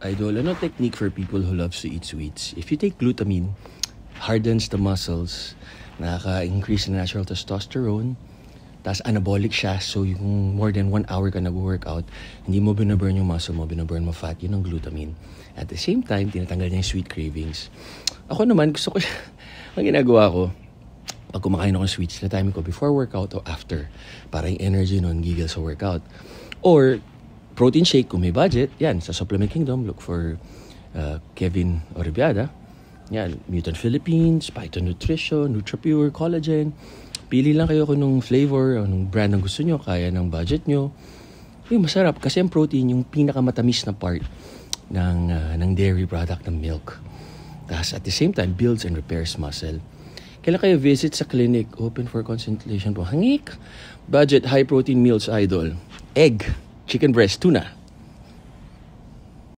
Idol, ano technique for people who love to eat sweets? If you take glutamine, hardens the muscles, nakaka-increase the natural testosterone, tas anabolic siya, so yung more than 1 hour ka nag-workout, hindi mo binaburn yung muscle mo, binaburn mo fat, yun ang glutamine. At the same time, tinatanggal niya yung sweet cravings. Ako naman, gusto ko ang ginagawa ko, pag kumakain ako ng sweets, na-time ko before workout o after, para yung energy nun, gigil sa workout. Or, protein shake, kung may budget, yan, sa Supplement Kingdom, look for Kevin Oribiada. Yan, Mutant Philippines, Python Nutrition, NutraPure, Collagen. Pili lang kayo kung nung flavor o nung brand ang gusto nyo, kaya ng budget nyo. Yung masarap kasi ang protein yung pinakamatamis na part ng dairy product, ng milk. Tapos at the same time, builds and repairs muscle. Kailan kayo visit sa clinic, open for consultation po. Hangik! Budget, high protein meals, Idol. Egg, chicken breast, tuna.